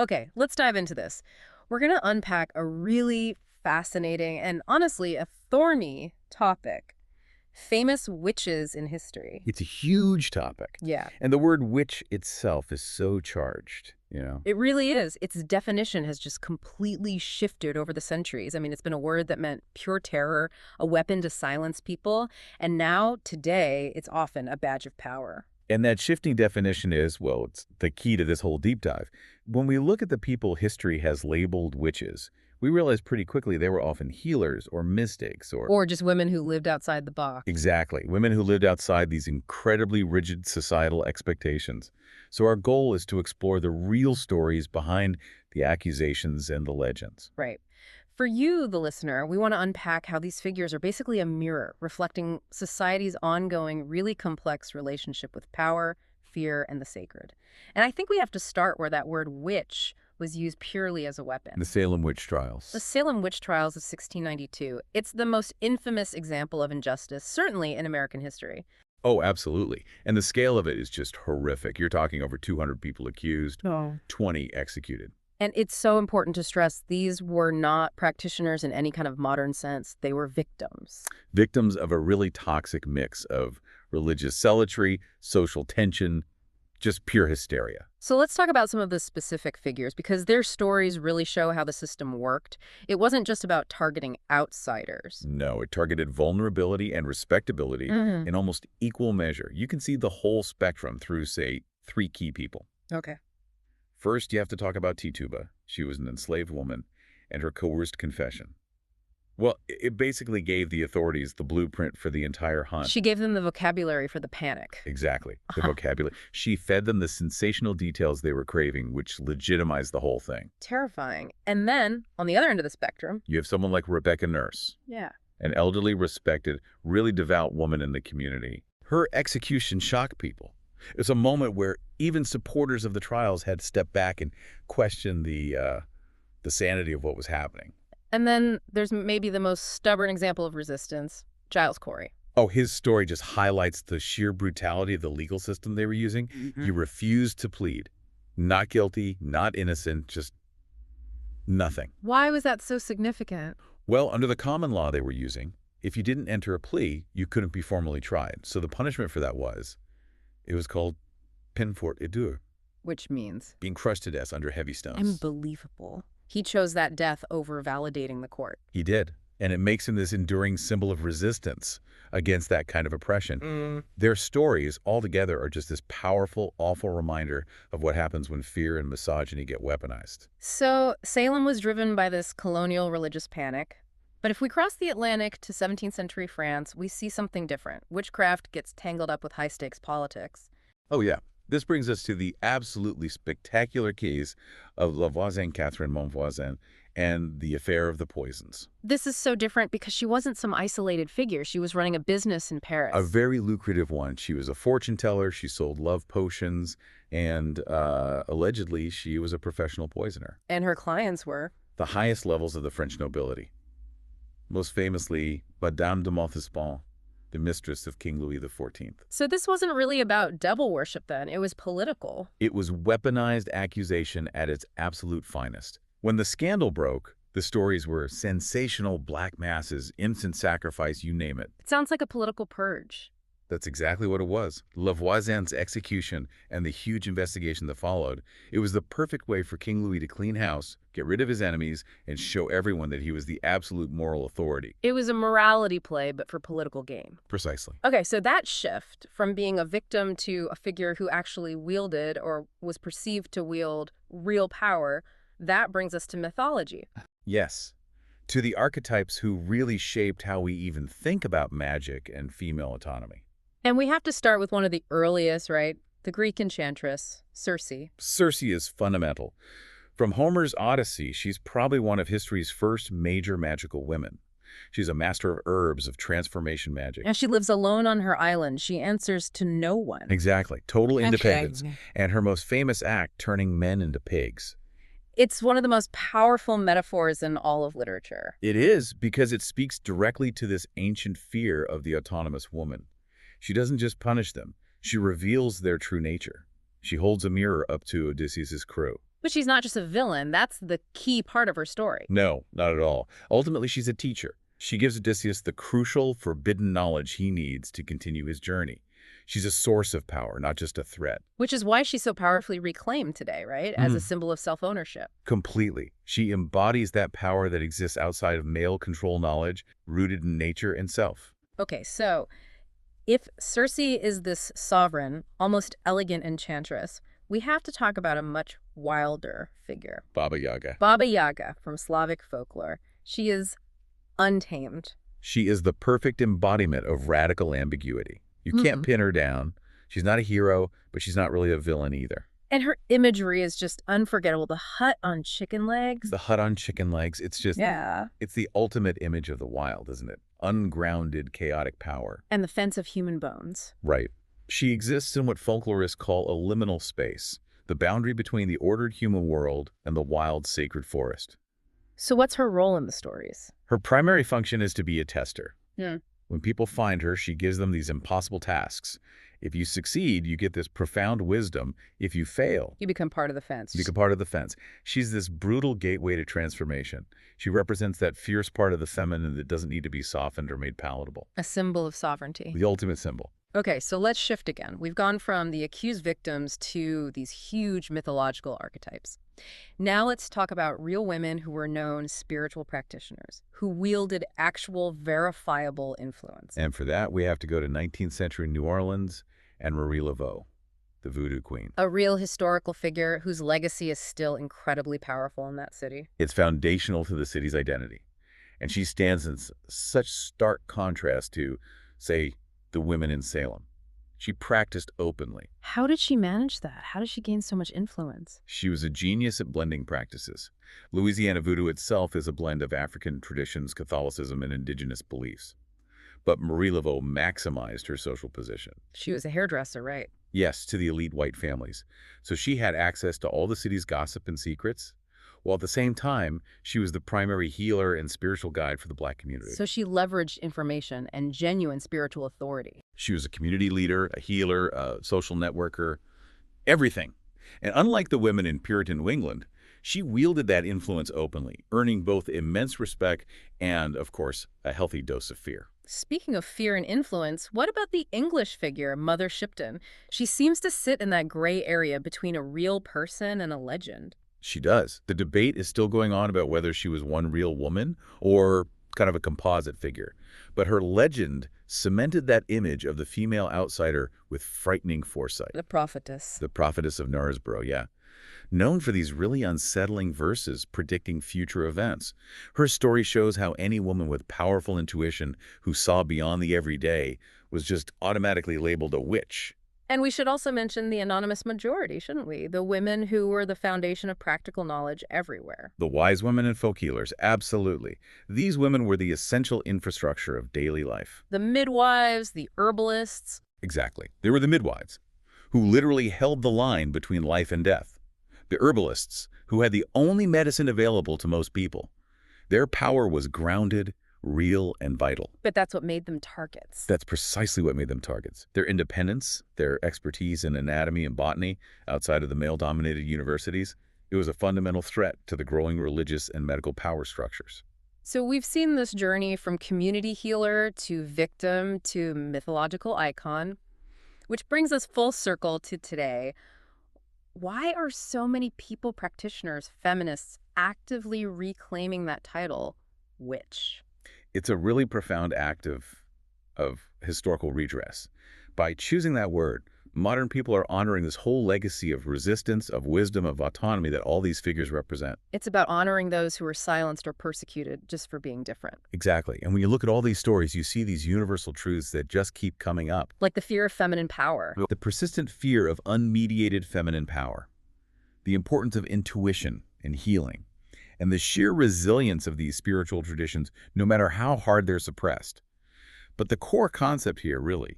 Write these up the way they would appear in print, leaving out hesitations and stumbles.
Okay, let's dive into this. We're going to unpack a really fascinating and honestly a thorny topic. Famous witches in history. It's a huge topic. Yeah, And the word witch itself is so charged. it really is. Its definition has just completely shifted over the centuries. I mean, it's been a word that meant pure terror, a weapon to silence people, and now, today, it's often a badge of power. And that shifting definition is, well, it's the key to this whole deep dive. When we look at the people history has labeled witches, we realize pretty quickly they were often healers or mystics or Or just women who lived outside the box. exactly, women who lived outside these incredibly rigid societal expectations. So our goal is to explore the real stories behind the accusations and the legends. Right. For you, the listener, we want to unpack how these figures are basically a mirror reflecting society's ongoing, really complex relationship with power, fear, and the sacred. And I think we have to start where that word witch was used purely as a weapon. The Salem Witch The Trials. Salem Witch Trials of 1692. It's the most infamous example of injustice, certainly in American history. Oh, absolutely. And the scale of it is just horrific. You're talking over 200 people accused, Oh. 20 executed. And it's so important to stress these were not practitioners in any kind of modern sense. They were victims. Victims of a really toxic mix of religious zealotry, social tension, just pure hysteria. So let's talk about some of the specific figures because their stories really show how the system worked. It wasn't just about targeting outsiders. No, it targeted vulnerability and respectability in almost equal measure. You can see the whole spectrum through, say, 3 key people. Okay. First, you have to talk about Tituba. She was an enslaved woman, and her coerced confession. Well, it basically gave the authorities the blueprint for the entire hunt. She gave them the vocabulary for the panic. Exactly, the vocabulary. She fed them the sensational details they were craving, which legitimized the whole thing. Terrifying. And then, on the other end of the spectrum, You have someone like Rebecca Nurse, yeah, an elderly, respected, really devout woman in the community. Her execution shocked people. It was a moment where even supporters of the trials had to step back and question the sanity of what was happening. And then there's maybe the most stubborn example of resistance, Giles Corey. Oh, his story just highlights the sheer brutality of the legal system they were using. He refused to plead. Not guilty, not innocent, just nothing. Why was that so significant? Well, under the common law they were using, if you didn't enter a plea, you couldn't be formally tried. So the punishment for that it was called peine forte et dure, Which means being crushed to death under heavy stones. unbelievable. He chose that death over validating the court. He did. And it makes him this enduring symbol of resistance against that kind of oppression. Their stories altogether are just this powerful, awful reminder of what happens when fear and misogyny get weaponized. So Salem was driven by this colonial religious panic. But if we cross the Atlantic to 17th century France, we see something different. Witchcraft gets tangled up with high-stakes politics. Oh, yeah. This brings us to the absolutely spectacular case of Lavoisier Catherine Montvoisin and the affair of the poisons. This is so different because she wasn't some isolated figure. She was running a business in Paris. A very lucrative one. She was a fortune teller. She sold love potions. And allegedly, she was a professional poisoner. And her clients were? The highest levels of the French nobility. Most famously, Madame de Montespan, the mistress of King Louis XIV. So this wasn't really about devil worship then. It was political. It was weaponized accusation at its absolute finest. When the scandal broke, the stories were sensational black masses, infant sacrifice, you name it. It sounds like a political purge. That's exactly what it was. Lavoisin's execution and the huge investigation that followed, it was the perfect way for King Louis to clean house, get rid of his enemies, and show everyone that he was the absolute moral authority. It was a morality play, but for political gain. Precisely. Okay, so that shift from being a victim to a figure who actually wielded or was perceived to wield real power, that brings us to mythology. Yes. To the archetypes who really shaped how we even think about magic and female autonomy. And we have to start with one of the earliest, right? The Greek enchantress, Circe. Circe is fundamental. From Homer's Odyssey, she's probably one of history's first major magical women. She's a master of herbs, of transformation magic. And she lives alone on her island. She answers to no one. Exactly. Total independence. Okay. And her most famous act, turning men into pigs. It's one of the most powerful metaphors in all of literature. It is, because it speaks directly to this ancient fear of the autonomous woman. She doesn't just punish them. She reveals their true nature. She holds a mirror up to Odysseus' crew. But she's not just a villain. That's the key part of her story. No, not at all. Ultimately, she's a teacher. She gives Odysseus the crucial, forbidden knowledge he needs to continue his journey. She's a source of power, not just a threat. Which is why she's so powerfully reclaimed today, right? As a Mm. symbol of self-ownership. Completely. She embodies that power that exists outside of male control knowledge, rooted in nature and self. Okay, so if Circe is this sovereign, almost elegant enchantress, we have to talk about a much wilder figure. Baba Yaga. Baba Yaga from Slavic folklore. She is untamed. She is the perfect embodiment of radical ambiguity. You can't Mm-mm. pin her down. She's not a hero, but she's not really a villain either. And her imagery is just unforgettable. The hut on chicken legs. The hut on chicken legs, it's just, Yeah. it's the ultimate image of the wild, isn't it? Ungrounded, chaotic power. And the fence of human bones. Right. She exists in what folklorists call a liminal space, the boundary between the ordered human world and the wild sacred forest. So what's her role in the stories? Her primary function is to be a tester. Hmm. When people find her, she gives them these impossible tasks. If you succeed, you get this profound wisdom. If you fail, You become part of the fence. you become part of the fence. She's this brutal gateway to transformation. She represents that fierce part of the feminine that doesn't need to be softened or made palatable. A symbol of sovereignty. The ultimate symbol. Okay, so let's shift again. We've gone from the accused victims to these huge mythological archetypes. Now let's talk about real women who were known spiritual practitioners, who wielded actual verifiable influence. And for that, we have to go to 19th century New Orleans and Marie Laveau, the voodoo queen. A real historical figure whose legacy is still incredibly powerful in that city. It's foundational to the city's identity. And she stands in such stark contrast to, say, the women in Salem. She practiced openly. How did she manage that? How did she gain so much influence? She was a genius at blending practices. Louisiana voodoo itself is a blend of African traditions, Catholicism, and indigenous beliefs. But Marie Laveau maximized her social position. She was a hairdresser, right? Yes, to the elite white families. So she had access to all the city's gossip and secrets, while at the same time, she was the primary healer and spiritual guide for the Black community. So she leveraged information and genuine spiritual authority. She was a community leader, a healer, a social networker, everything. And unlike the women in Puritan New England, she wielded that influence openly, earning both immense respect and, of course, a healthy dose of fear. Speaking of fear and influence, what about the English figure, Mother Shipton? She seems to sit in that gray area between a real person and a legend. She does. The debate is still going on about whether she was one real woman or kind of a composite figure. But her legend cemented that image of the female outsider with frightening foresight. The prophetess. The prophetess of Knaresborough, yeah. Known for these really unsettling verses predicting future events. Her story shows how any woman with powerful intuition who saw beyond the everyday was just automatically labeled a witch. And we should also mention the anonymous majority, shouldn't we? The women who were the foundation of practical knowledge everywhere. The wise women and folk healers, absolutely. These women were the essential infrastructure of daily life. The midwives, the herbalists. Exactly. They were the midwives, who literally held the line between life and death. The herbalists, who had the only medicine available to most people. Their power was grounded, real, and vital. But that's what made them targets. That's precisely what made them targets. Their independence, their expertise in anatomy and botany outside of the male-dominated universities, it was a fundamental threat to the growing religious and medical power structures. So we've seen this journey from community healer to victim to mythological icon, which brings us full circle to today. Why are so many people practitioners, feminists, actively reclaiming that title, witch? It's a really profound act of historical redress. By choosing that word, modern people are honoring this whole legacy of resistance, of wisdom, of autonomy that all these figures represent. It's about honoring those who were silenced or persecuted just for being different. Exactly. And when you look at all these stories, you see these universal truths that just keep coming up. Like the fear of feminine power. The persistent fear of unmediated feminine power, the importance of intuition and healing, and the sheer resilience of these spiritual traditions, no matter how hard they're suppressed. But the core concept here, really,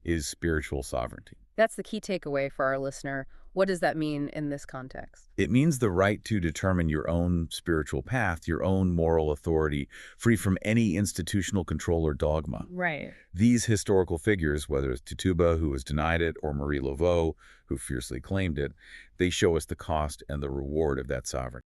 is spiritual sovereignty. That's the key takeaway for our listener. What does that mean in this context? It means the right to determine your own spiritual path, your own moral authority, free from any institutional control or dogma. Right. These historical figures, whether it's Tituba, who was denied it, or Marie Laveau, who fiercely claimed it, they show us the cost and the reward of that sovereignty.